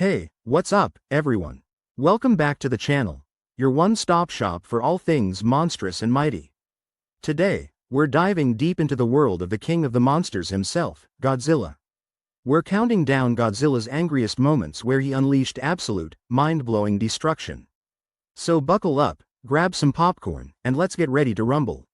Hey, what's up, everyone? Welcome back to the channel, your one-stop shop for all things monstrous and mighty. Today, we're diving deep into the world of the king of the monsters himself, Godzilla. We're counting down Godzilla's angriest moments where he unleashed absolute, mind-blowing destruction. So buckle up, grab some popcorn, and let's get ready to rumble.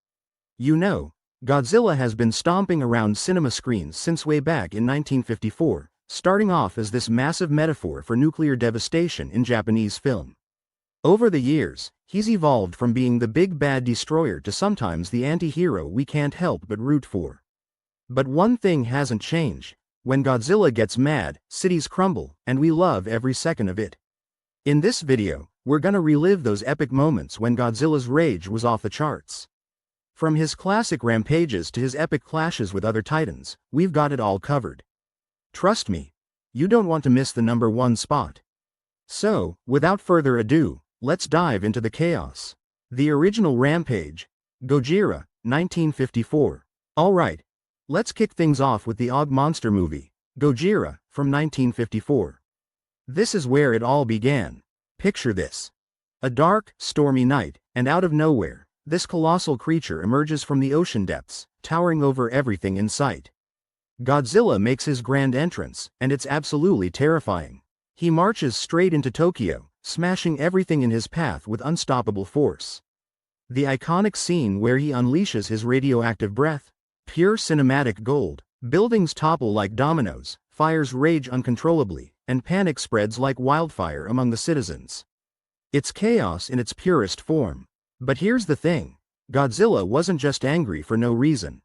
You know, Godzilla has been stomping around cinema screens since way back in 1954, starting off as this massive metaphor for nuclear devastation in Japanese film. Over the years, he's evolved from being the big bad destroyer to sometimes the anti-hero we can't help but root for. But one thing hasn't changed: when Godzilla gets mad, cities crumble, and we love every second of it. In this video, we're gonna relive those epic moments when Godzilla's rage was off the charts. From his classic rampages to his epic clashes with other titans, we've got it all covered. Trust me, you don't want to miss the number one spot. So, without further ado, let's dive into the chaos. The original Rampage, Gojira, 1954. Alright, let's kick things off with the Og monster movie, Gojira, from 1954. This is where it all began. Picture this. A dark, stormy night, and out of nowhere, this colossal creature emerges from the ocean depths, towering over everything in sight. Godzilla makes his grand entrance, and it's absolutely terrifying. He marches straight into Tokyo, smashing everything in his path with unstoppable force. The iconic scene where he unleashes his radioactive breath, pure cinematic gold, buildings topple like dominoes, fires rage uncontrollably, and panic spreads like wildfire among the citizens. It's chaos in its purest form. But here's the thing: Godzilla wasn't just angry for no reason.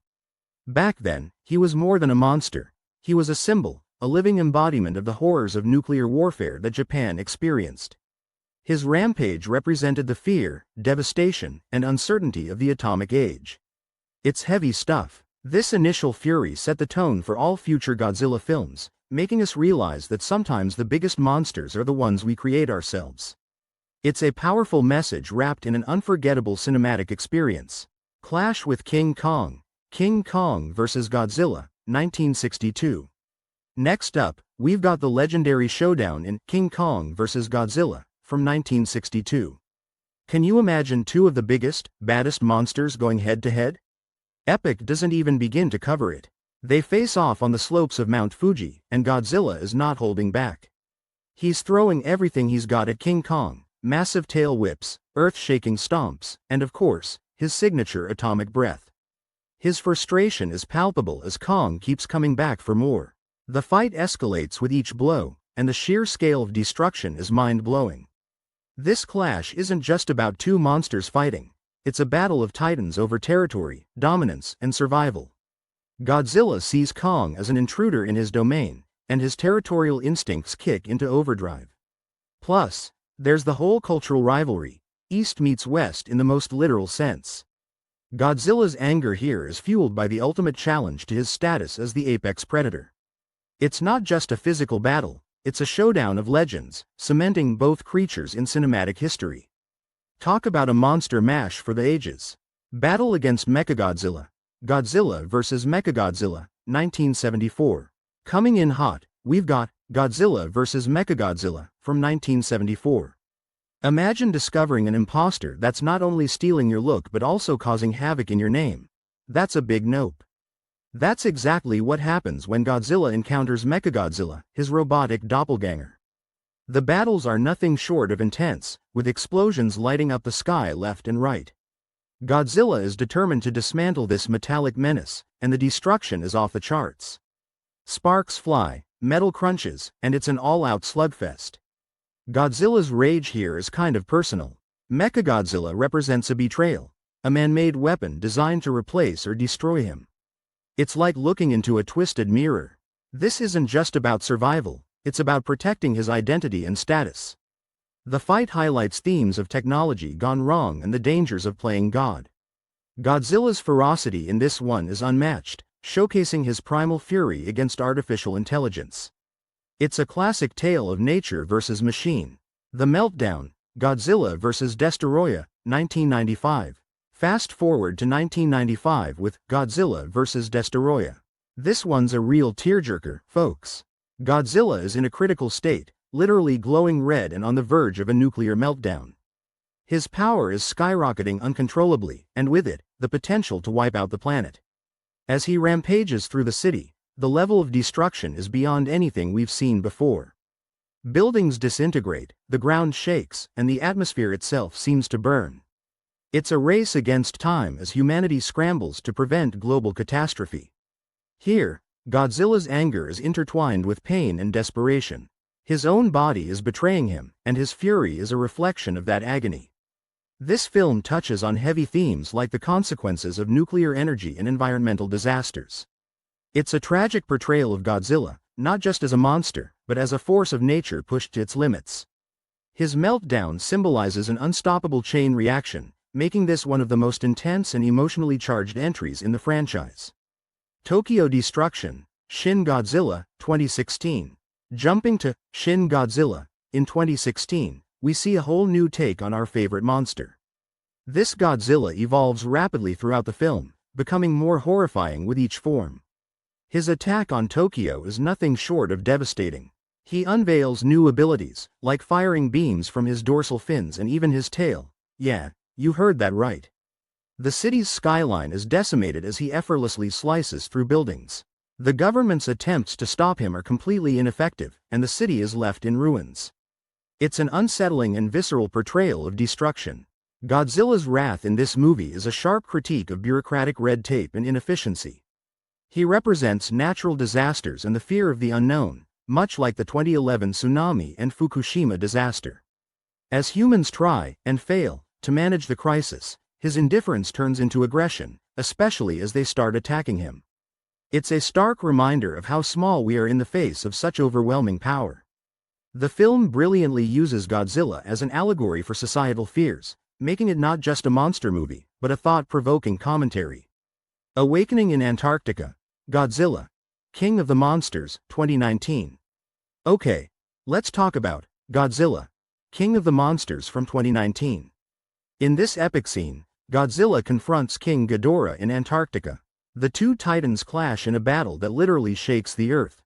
Back then, he was more than a monster. He was a symbol, a living embodiment of the horrors of nuclear warfare that Japan experienced. His rampage represented the fear, devastation, and uncertainty of the atomic age. It's heavy stuff. This initial fury set the tone for all future Godzilla films, making us realize that sometimes the biggest monsters are the ones we create ourselves. It's a powerful message wrapped in an unforgettable cinematic experience. Clash with King Kong. King Kong vs. Godzilla, 1962. Next up, we've got the legendary showdown in King Kong vs. Godzilla, from 1962. Can you imagine two of the biggest, baddest monsters going head-to-head? Epic doesn't even begin to cover it. They face off on the slopes of Mount Fuji, and Godzilla is not holding back. He's throwing everything he's got at King Kong: massive tail whips, earth-shaking stomps, and of course, his signature atomic breath. His frustration is palpable as Kong keeps coming back for more. The fight escalates with each blow, and the sheer scale of destruction is mind-blowing. This clash isn't just about two monsters fighting. It's a battle of titans over territory, dominance, and survival. Godzilla sees Kong as an intruder in his domain, and his territorial instincts kick into overdrive. Plus, there's the whole cultural rivalry. East meets West in the most literal sense. Godzilla's anger here is fueled by the ultimate challenge to his status as the apex predator. It's not just a physical battle, it's a showdown of legends, cementing both creatures in cinematic history. Talk about a monster mash for the ages. Battle against Mechagodzilla. Godzilla vs. Mechagodzilla, 1974. Coming in hot, we've got Godzilla vs. Mechagodzilla, from 1974. Imagine discovering an imposter that's not only stealing your look but also causing havoc in your name. That's a big nope. That's exactly what happens when Godzilla encounters Mechagodzilla, his robotic doppelganger. The battles are nothing short of intense, with explosions lighting up the sky left and right. Godzilla is determined to dismantle this metallic menace, and the destruction is off the charts. Sparks fly, metal crunches, and it's an all-out slugfest. Godzilla's rage here is kind of personal. Mechagodzilla represents a betrayal, a man-made weapon designed to replace or destroy him. It's like looking into a twisted mirror. This isn't just about survival, it's about protecting his identity and status. The fight highlights themes of technology gone wrong and the dangers of playing God. Godzilla's ferocity in this one is unmatched, showcasing his primal fury against artificial intelligence. It's a classic tale of nature versus machine. The Meltdown, Godzilla vs. Destoroyah, 1995. Fast forward to 1995 with Godzilla vs. Destoroyah. This one's a real tearjerker, folks. Godzilla is in a critical state, literally glowing red and on the verge of a nuclear meltdown. His power is skyrocketing uncontrollably, and with it, the potential to wipe out the planet. As he rampages through the city, the level of destruction is beyond anything we've seen before. Buildings disintegrate, the ground shakes, and the atmosphere itself seems to burn. It's a race against time as humanity scrambles to prevent global catastrophe. Here, Godzilla's anger is intertwined with pain and desperation. His own body is betraying him, and his fury is a reflection of that agony. This film touches on heavy themes like the consequences of nuclear energy and environmental disasters. It's a tragic portrayal of Godzilla, not just as a monster, but as a force of nature pushed to its limits. His meltdown symbolizes an unstoppable chain reaction, making this one of the most intense and emotionally charged entries in the franchise. Tokyo Destruction, Shin Godzilla, 2016. Jumping to Shin Godzilla, in 2016, we see a whole new take on our favorite monster. This Godzilla evolves rapidly throughout the film, becoming more horrifying with each form. His attack on Tokyo is nothing short of devastating. He unveils new abilities, like firing beams from his dorsal fins and even his tail. Yeah, you heard that right. The city's skyline is decimated as he effortlessly slices through buildings. The government's attempts to stop him are completely ineffective, and the city is left in ruins. It's an unsettling and visceral portrayal of destruction. Godzilla's wrath in this movie is a sharp critique of bureaucratic red tape and inefficiency. He represents natural disasters and the fear of the unknown, much like the 2011 tsunami and Fukushima disaster. As humans try, and fail, to manage the crisis, his indifference turns into aggression, especially as they start attacking him. It's a stark reminder of how small we are in the face of such overwhelming power. The film brilliantly uses Godzilla as an allegory for societal fears, making it not just a monster movie, but a thought-provoking commentary. Awakening in Antarctica, Godzilla, King of the Monsters, 2019. Okay, let's talk about Godzilla, King of the Monsters from 2019. In this epic scene, Godzilla confronts King Ghidorah in Antarctica. The two titans clash in a battle that literally shakes the earth.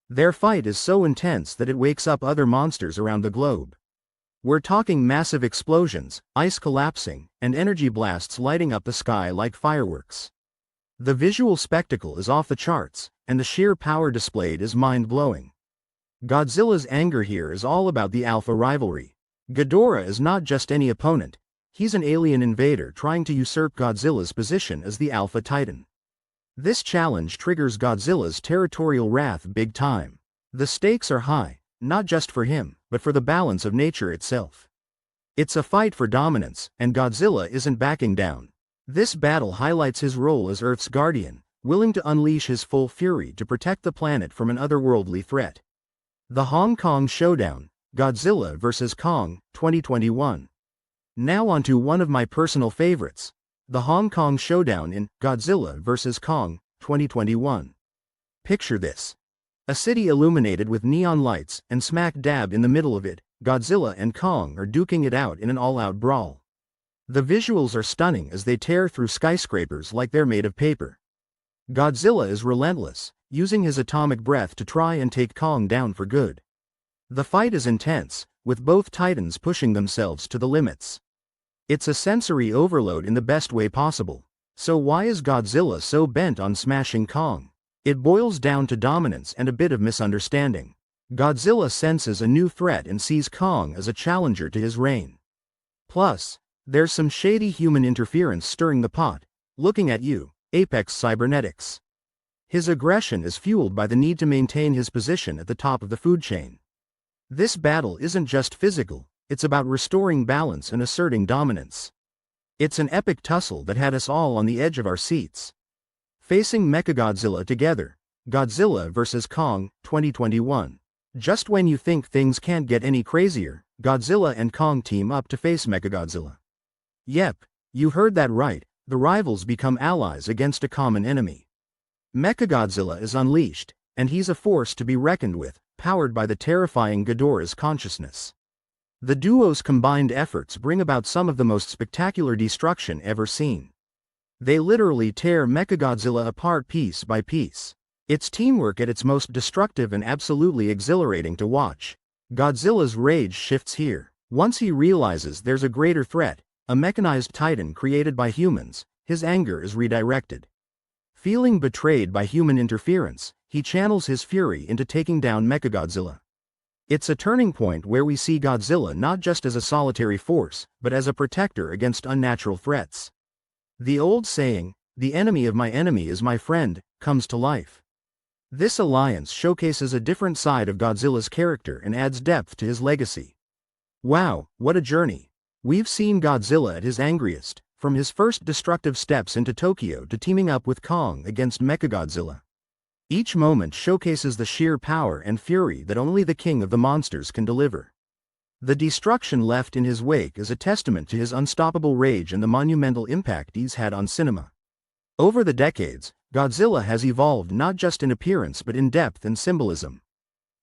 Their fight is so intense that it wakes up other monsters around the globe. We're talking massive explosions, ice collapsing, and energy blasts lighting up the sky like fireworks. The visual spectacle is off the charts, and the sheer power displayed is mind-blowing. Godzilla's anger here is all about the alpha rivalry. Ghidorah is not just any opponent, he's an alien invader trying to usurp Godzilla's position as the alpha titan. This challenge triggers Godzilla's territorial wrath big time. The stakes are high, not just for him, but for the balance of nature itself. It's a fight for dominance, and Godzilla isn't backing down. This battle highlights his role as Earth's guardian, willing to unleash his full fury to protect the planet from an otherworldly threat. The Hong Kong Showdown, Godzilla vs. Kong, 2021. Now onto one of my personal favorites, the Hong Kong Showdown in Godzilla vs. Kong, 2021. Picture this. A city illuminated with neon lights, and smack dab in the middle of it, Godzilla and Kong are duking it out in an all-out brawl. The visuals are stunning as they tear through skyscrapers like they're made of paper. Godzilla is relentless, using his atomic breath to try and take Kong down for good. The fight is intense, with both titans pushing themselves to the limits. It's a sensory overload in the best way possible. So why is Godzilla so bent on smashing Kong? It boils down to dominance and a bit of misunderstanding. Godzilla senses a new threat and sees Kong as a challenger to his reign. Plus, there's some shady human interference stirring the pot. Looking at you, Apex Cybernetics. His aggression is fueled by the need to maintain his position at the top of the food chain. This battle isn't just physical, it's about restoring balance and asserting dominance. It's an epic tussle that had us all on the edge of our seats. Facing Mechagodzilla together, Godzilla vs. Kong, 2021. Just when you think things can't get any crazier, Godzilla and Kong team up to face Mechagodzilla. Yep, you heard that right, the rivals become allies against a common enemy. Mechagodzilla is unleashed, and he's a force to be reckoned with, powered by the terrifying Ghidorah's consciousness. The duo's combined efforts bring about some of the most spectacular destruction ever seen. They literally tear Mechagodzilla apart piece by piece. It's teamwork at its most destructive and absolutely exhilarating to watch. Godzilla's rage shifts here. Once he realizes there's a greater threat, a mechanized titan created by humans, his anger is redirected. Feeling betrayed by human interference, he channels his fury into taking down Mechagodzilla. It's a turning point where we see Godzilla not just as a solitary force, but as a protector against unnatural threats. The old saying, "The enemy of my enemy is my friend," comes to life. This alliance showcases a different side of Godzilla's character and adds depth to his legacy. Wow, what a journey! We've seen Godzilla at his angriest, from his first destructive steps into Tokyo to teaming up with Kong against Mechagodzilla. Each moment showcases the sheer power and fury that only the king of the monsters can deliver. The destruction left in his wake is a testament to his unstoppable rage and the monumental impact he's had on cinema. Over the decades, Godzilla has evolved not just in appearance but in depth and symbolism.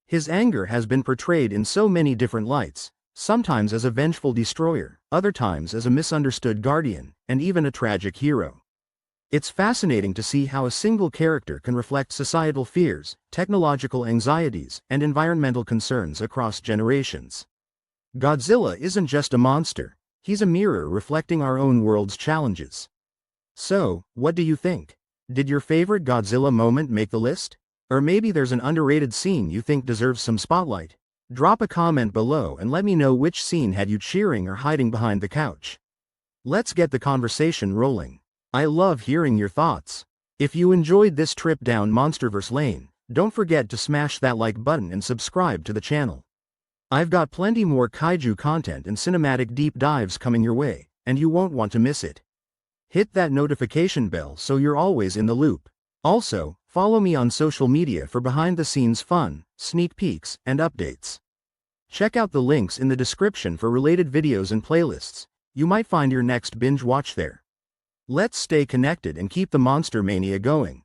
His anger has been portrayed in so many different lights, sometimes as a vengeful destroyer, other times as a misunderstood guardian, and even a tragic hero. It's fascinating to see how a single character can reflect societal fears, technological anxieties, and environmental concerns across generations. Godzilla isn't just a monster, he's a mirror reflecting our own world's challenges. So, what do you think? Did your favorite Godzilla moment make the list? Or maybe there's an underrated scene you think deserves some spotlight? Drop a comment below and let me know which scene had you cheering or hiding behind the couch. Let's get the conversation rolling. I love hearing your thoughts. If you enjoyed this trip down Monsterverse Lane, don't forget to smash that like button and subscribe to the channel. I've got plenty more kaiju content and cinematic deep dives coming your way, and you won't want to miss it. Hit that notification bell so you're always in the loop. Also, follow me on social media for behind-the-scenes fun, sneak peeks, and updates. Check out the links in the description for related videos and playlists. You might find your next binge watch there. Let's stay connected and keep the monster mania going.